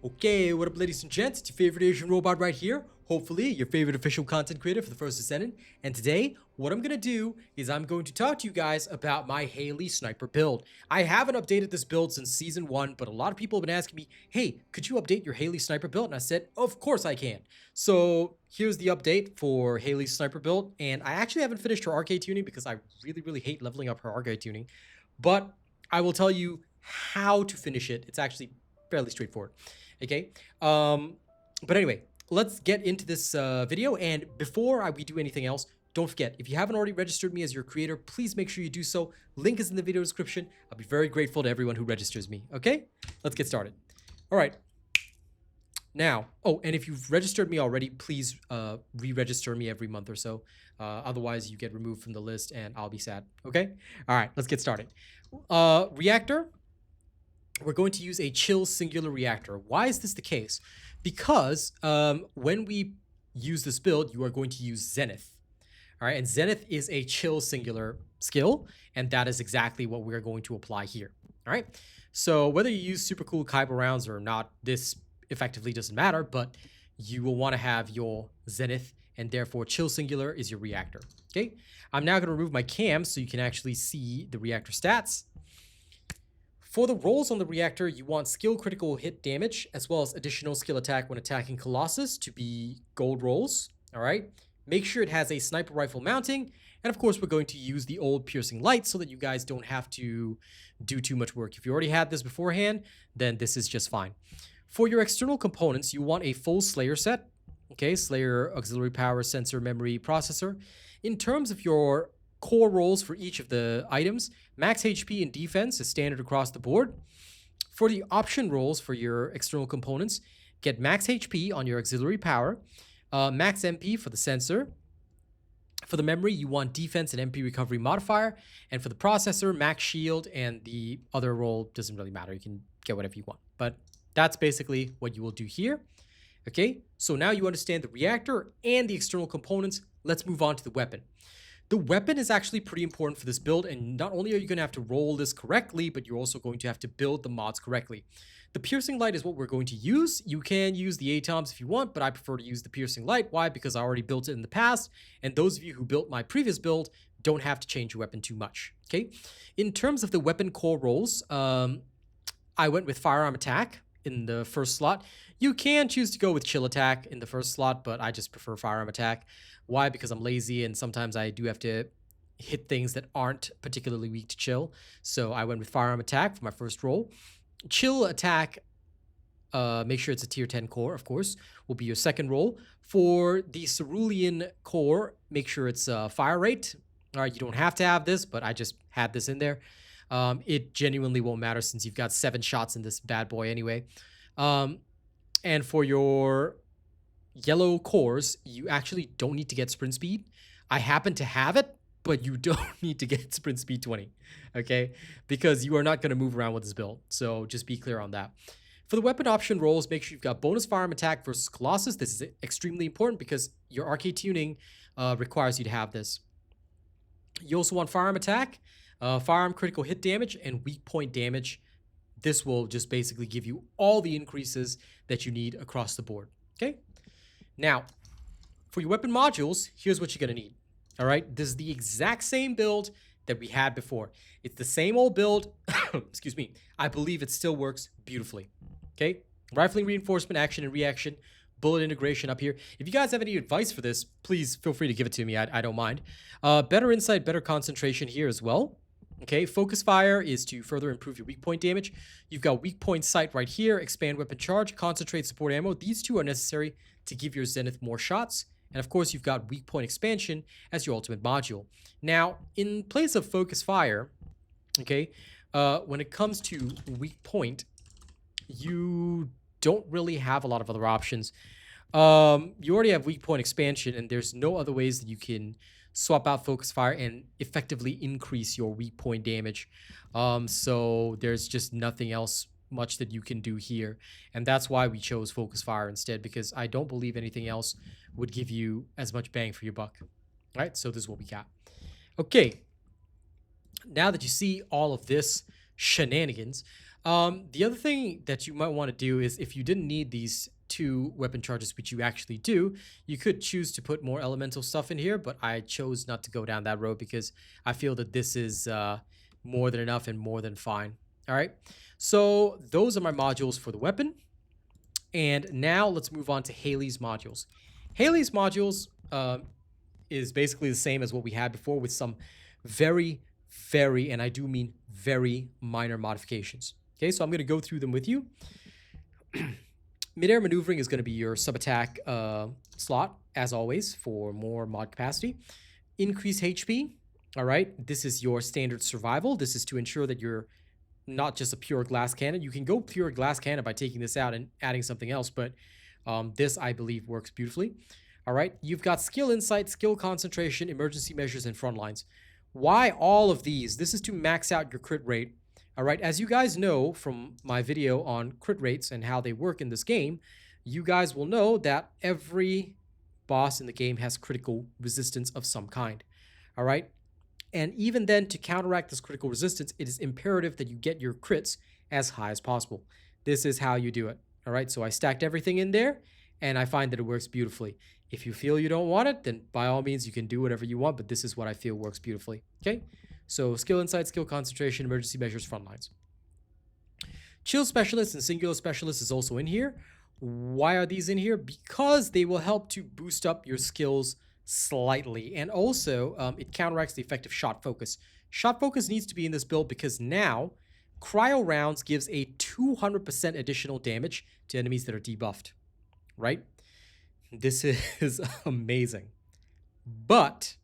Okay, what up ladies and gents, it's your favorite Asian robot right here, hopefully your favorite official content creator for the first Descendant, and today, what I'm going to do is I'm going to talk to you guys about my Hailey sniper build. I haven't updated this build since season 1, but a lot of people have been asking me, hey, could you update your Hailey sniper build? And I said, of course I can. So here's the update for Hailey's sniper build, and I actually haven't finished her Arche Tuning because I really hate leveling up her Arche Tuning, but I will tell you how to finish it. It's actually fairly straightforward. Okay, but anyway, let's get into this video. And before we do anything else, don't forget, if you haven't already registered me as your creator, please make sure you do so. Link is in the video description. I'll be very grateful to everyone who registers me. Okay, let's get started. All right. Now, oh, and if you've registered me already, please re-register me every month or so. Otherwise, you get removed from the list and I'll be sad. Okay? All right, let's get started. Reactor. We're going to use a chill singular reactor. Why is this the case? Because when we use this build, you are going to use Zenith. All right, and Zenith is a chill singular skill, and that is exactly what we're going to apply here. All right, so whether you use super cool Kyber rounds or not, this effectively doesn't matter, but you will want to have your Zenith, and therefore chill singular is your reactor. Okay, I'm now going to remove my cam so you can actually see the reactor stats. For the rolls on the reactor, you want skill critical hit damage, as well as additional skill attack when attacking Colossus to be gold rolls, all right? Make sure it has a sniper rifle mounting, and of course, we're going to use the old piercing light so that you guys don't have to do too much work. If you already had this beforehand, then this is just fine. For your external components, you want a full Slayer set, okay? Slayer, auxiliary power, sensor, memory, processor. In terms of your core rolls for each of the items, max HP and defense is standard across the board. For the option rolls for your external components, get max HP on your auxiliary power, max MP for the sensor. For the memory, you want defense and MP recovery modifier, and for the processor, max shield, and the other roll doesn't really matter. You can get whatever you want, but that's basically what you will do here. Okay, so now you understand the reactor and the external components. Let's move on to the weapon. The weapon is actually pretty important for this build, and not only are you going to have to roll this correctly, but you're also going to have to build the mods correctly. The piercing light is what we're going to use. You can use the atoms if you want, but I prefer to use the piercing light. Why? Because I already built it in the past, and those of you who built my previous build don't have to change your weapon too much. Okay. In terms of the weapon core rolls, I went with firearm attack in the first slot. You can choose to go with chill attack in the first slot, but I just prefer firearm attack. Why? Because I'm lazy and sometimes I do have to hit things that aren't particularly weak to chill. So I went with firearm attack for my first roll. Chill attack, make sure it's a tier 10 core, of course, will be your second roll. For the cerulean core, make sure it's fire rate. All right, you don't have to have this, but I just had this in there. It genuinely won't matter since you've got 7 shots in this bad boy anyway. And for your yellow cores, you actually don't need to get sprint speed. I happen to have it, but you don't need to get sprint speed 20, okay? Because you are not going to move around with this build, so just be clear on that. For the weapon option rolls, make sure you've got bonus firearm attack versus Colossus. This is extremely important because your Arche Tuning requires you to have this. You also want firearm attack, firearm critical hit damage, and weak point damage. This will just basically give you all the increases that you need across the board, okay? Now, for your weapon modules, here's what you're going to need. All right, this is the exact same build that we had before. It's the same old build. Excuse me. I believe it still works beautifully. Okay, rifling reinforcement, action and reaction, bullet integration up here. If you guys have any advice for this, please feel free to give it to me. I don't mind. Better insight, better concentration here as well. Okay, focus fire is to further improve your weak point damage. You've got weak point sight right here, expand weapon charge, concentrate support ammo. These two are necessary to give your Zenith more shots. And of course, you've got weak point expansion as your ultimate module. Now, in place of focus fire, okay, when it comes to weak point, you don't really have a lot of other options. You already have weak point expansion, and there's no other ways that you can swap out focus fire and effectively increase your weak point damage. So there's just nothing else much that you can do here, and that's why we chose focus fire instead, because I don't believe anything else would give you as much bang for your buck. All right, so this is what we got. Okay, now that you see all of this shenanigans, The other thing that you might want to do is if you didn't need these two weapon charges, which you actually do, you could choose to put more elemental stuff in here, but I chose not to go down that road because I feel that this is more than enough and more than fine. All right, so those are my modules for the weapon. And now let's move on to Hailey's modules. Hailey's modules is basically the same as what we had before with some very, and I do mean very minor modifications. Okay, so I'm going to go through them with you. Mid-air maneuvering is going to be your sub-attack slot, as always, for more mod capacity. Increase HP, all right? This is your standard survival. This is to ensure that you're not just a pure glass cannon. You can go pure glass cannon by taking this out and adding something else, but this, I believe, works beautifully. All right, you've got skill insight, skill concentration, emergency measures, and front lines. Why all of these? This is to max out your crit rate. All right, as you guys know from my video on crit rates and how they work in this game, you guys will know that every boss in the game has critical resistance of some kind. All right, and even then, to counteract this critical resistance, it is imperative that you get your crits as high as possible. This is how you do it. All right, so I stacked everything in there, and I find that it works beautifully. If you feel you don't want it, then by all means, you can do whatever you want, but this is what I feel works beautifully, okay? So skill insight, skill concentration, emergency measures, front lines. Chill specialist and singular specialist is also in here. Why are these in here? Because they will help to boost up your skills slightly, and also it counteracts the effect of shot focus. Shot focus needs to be in this build because now cryo rounds gives a 200% additional damage to enemies that are debuffed, right? This is amazing. But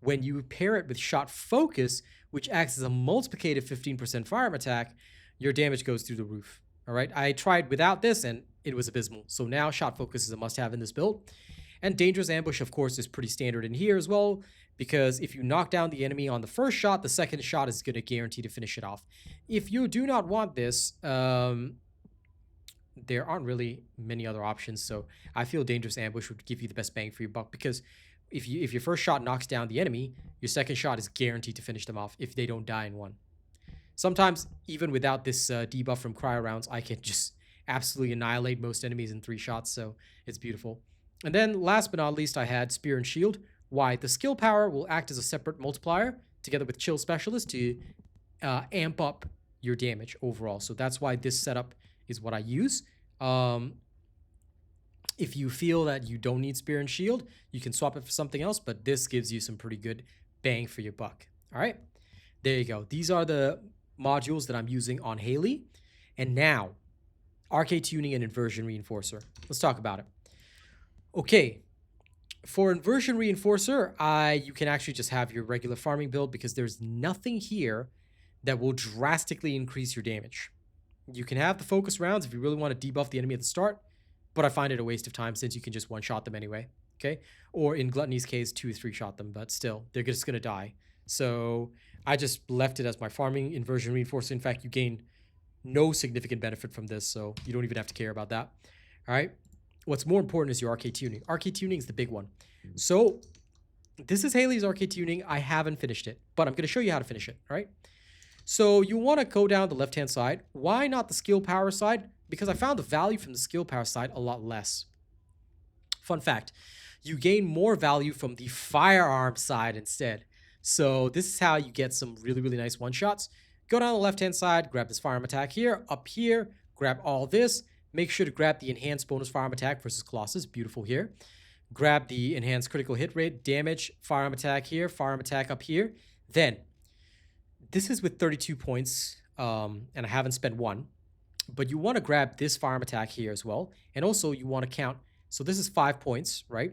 when you pair it with shot focus, which acts as a multiplicative 15% firearm attack, your damage goes through the roof. All right, I tried without this and it was abysmal. So now shot focus is a must-have in this build. And dangerous ambush, of course, is pretty standard in here as well, because if you knock down the enemy on the first shot, the second shot is going to guarantee to finish it off. If you do not want this, there aren't really many other options. So I feel dangerous ambush would give you the best bang for your buck, because if your first shot knocks down the enemy, your second shot is guaranteed to finish them off if they don't die in one. Sometimes, even without this debuff from cryo rounds, I can just absolutely annihilate most enemies in 3 shots, so it's beautiful. And then, last but not least, I had Spear and Shield. Why? The skill power will act as a separate multiplier, together with Chill Specialist, to amp up your damage overall. So that's why this setup is what I use. If you feel that you don't need Spear and Shield, you can swap it for something else, but this gives you some pretty good bang for your buck. All right, there you go. These are the modules that I'm using on Hailey. And now, Arche Tuning and Inversion Reinforcer. Let's talk about it. Okay, for Inversion Reinforcer, you can actually just have your regular farming build because there's nothing here that will drastically increase your damage. You can have the focus rounds if you really want to debuff the enemy at the start, but I find it a waste of time since you can just one-shot them anyway, okay? Or in Gluttony's case, 2-3-shot them, but still, they're just going to die. So I just left it as my farming Inversion Reinforcer. In fact, you gain no significant benefit from this, so you don't even have to care about that, all right? What's more important is your Arche Tuning. Arche Tuning is the big one. So this is Hailey's Arche Tuning. I haven't finished it, but I'm going to show you how to finish it, all right? So you want to go down the left-hand side. Why not the skill power side? Because I found the value from the skill power side a lot less. Fun fact, you gain more value from the firearm side instead. So this is how you get some really, really nice one-shots. Go down the left-hand side, grab this firearm attack here. Up here, grab all this. Make sure to grab the enhanced bonus firearm attack versus Colossus. Beautiful here. Grab the enhanced critical hit rate, damage, firearm attack here, firearm attack up here. Then, this is with 32 points, and I haven't spent 1. But you want to grab this firearm attack here as well. And also, you want to count. So this is 5 points, right?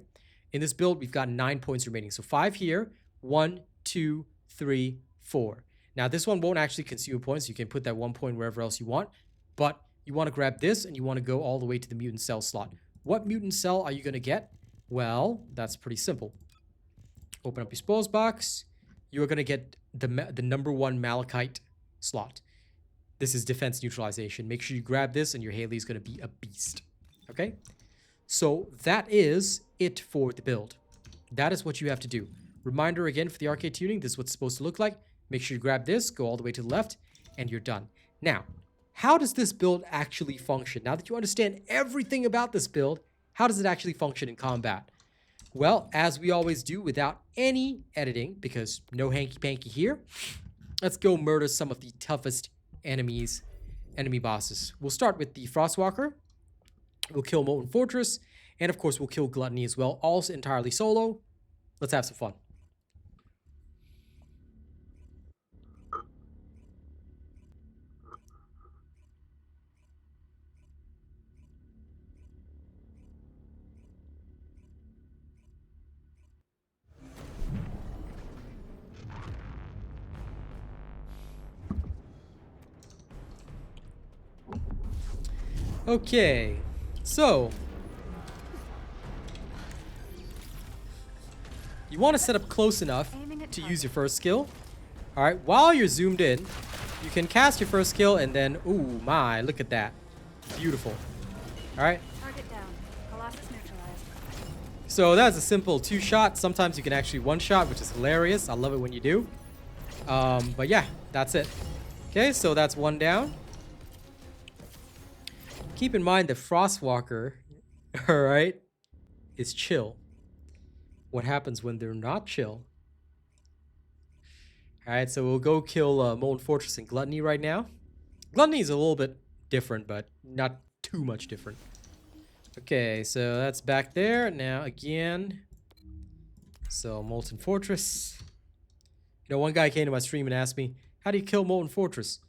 In this build, we've got 9 points remaining. So 5 here, 1, 2, 3, 4. Now, this one won't actually consume points. You can put that 1 point wherever else you want. But you want to grab this, and you want to go all the way to the mutant cell slot. What mutant cell are you going to get? Well, that's pretty simple. Open up your spells box. You are going to get the number 1 Malachite slot. This is defense neutralization. Make sure you grab this, and your Hailey is going to be a beast. Okay? So that is it for the build. That is what you have to do. Reminder again for the Arche Tuning, this is what it's supposed to look like. Make sure you grab this, go all the way to the left, and you're done. Now, how does this build actually function? Now that you understand everything about this build, how does it actually function in combat? Well, as we always do, without any editing, because no hanky-panky here, let's go murder some of the toughest enemy bosses. We'll start with the Frostwalker. We'll kill Molten Fortress, and of course we'll kill Gluttony as well, all entirely solo. Let's have some fun. Okay, so you want to set up close enough to use your first skill. All right, while you're zoomed in, you can cast your first skill and then, ooh my, look at that. Beautiful. All right. Target down. Colossus neutralized. So that's a simple 2-shot. Sometimes you can actually 1-shot, which is hilarious. I love it when you do. But yeah, that's it. Okay, so that's 1 down. Keep in mind that Frostwalker, all right, is chill. What happens when they're not chill? All right, so we'll go kill Molten Fortress and Gluttony right now. Gluttony is a little bit different, but not too much different. Okay, so that's back there. Now again, so Molten Fortress. You know, one guy came to my stream and asked me, how do you kill Molten Fortress?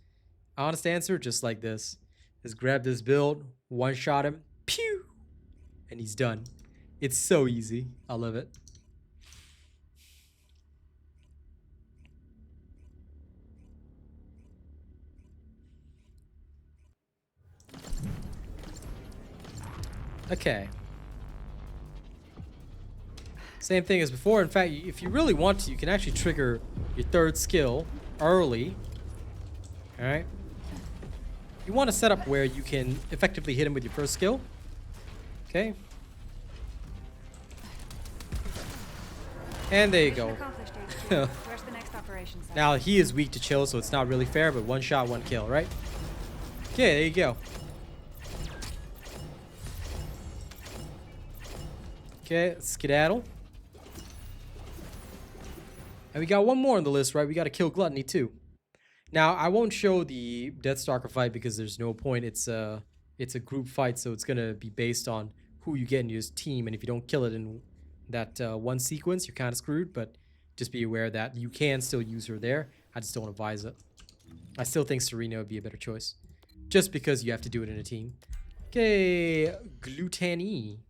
Honest answer, just like this. Just grab this build, 1-shot him, pew, and he's done. It's so easy. I love it. Okay. Same thing as before. In fact, if you really want to, you can actually trigger your 3rd skill early. All right. You want to set up where you can effectively hit him with your first skill. Okay. And there you go. Where's the next operation site? Now he is weak to chill, so it's not really fair, but 1 shot, 1 kill, right? Okay, there you go. Okay, skedaddle. And we got one more on the list, right? We got to kill Gluttony too. Now, I won't show the Deathstalker fight because there's no point. It's a group fight, so it's going to be based on who you get in your team. And if you don't kill it in that one sequence, you're kind of screwed. But just be aware that you can still use her there. I just don't advise it. I still think Serena would be a better choice. Just because you have to do it in a team. Okay, Gluttony.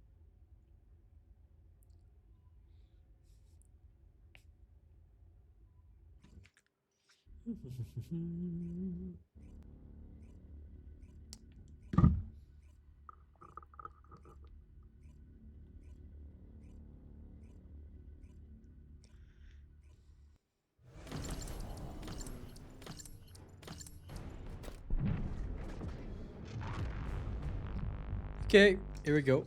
Okay, here we go.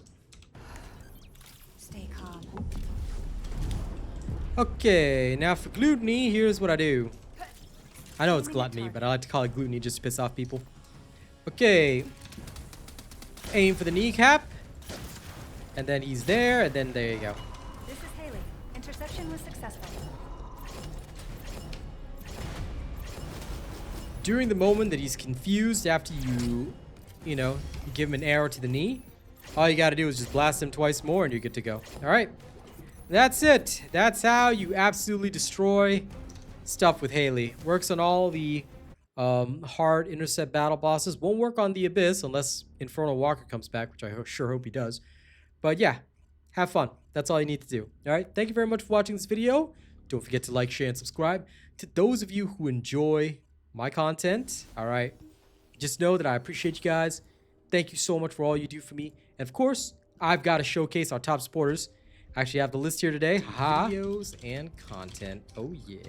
Stay calm. Okay, now for Gluttony, here's what I do. I know it's Gluttony, but I like to call it Gluttony just to piss off people. Okay. Aim for the kneecap. And then he's there, and then there you go. This is Hailey. Interception was successful. During the moment that he's confused after you know, give him an arrow to the knee, all you gotta do is just blast him twice more and you're good to go. Alright. That's it. That's how you absolutely destroy stuff with Hailey. Works on all the hard intercept battle bosses. Won't work on the Abyss unless Infernal Walker comes back, which I sure hope he does. But yeah, have fun. That's all you need to do. Alright, thank you very much for watching this video. Don't forget to like, share, and subscribe. To those of you who enjoy my content, alright, just know that I appreciate you guys. Thank you so much for all you do for me. And of course, I've got to showcase our top supporters. I actually have the list here today. Haha. Videos and content. Oh yeah.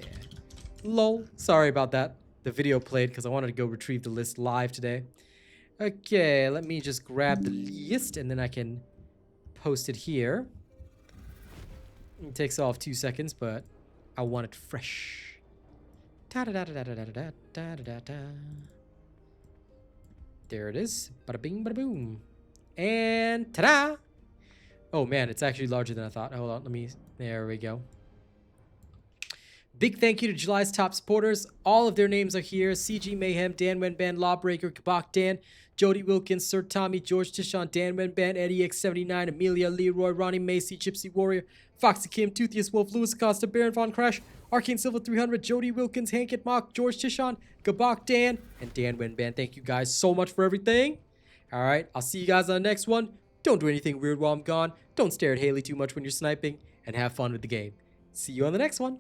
Lol. Sorry about that. The video played because I wanted to go retrieve the list live today. Okay, let me just grab the list and then I can post it here. It takes off 2 seconds, but I want it fresh. Ta-da-da-da-da-da-da-da-da-da. There it is. Bada bing, bada boom. And ta-da! Oh man, it's actually larger than I thought. Hold on, there we go. Big thank you to July's top supporters. All of their names are here. CG Mayhem, Dan Wenban, Lawbreaker, Kabak Dan, Jody Wilkins, Sir Tommy, George Tishon, Dan Wenban, Eddie X79, Amelia, Leroy, Ronnie Macy, Gypsy Warrior, Foxy Kim, Toothiest Wolf, Louis Acosta, Baron Von Crash, Arcane Silva 300, Jody Wilkins, Hankit Mock, George Tishon, Kabak Dan, and Dan Wenban. Thank you guys so much for everything. All right, I'll see you guys on the next one. Don't do anything weird while I'm gone. Don't stare at Hailey too much when you're sniping, and have fun with the game. See you on the next one.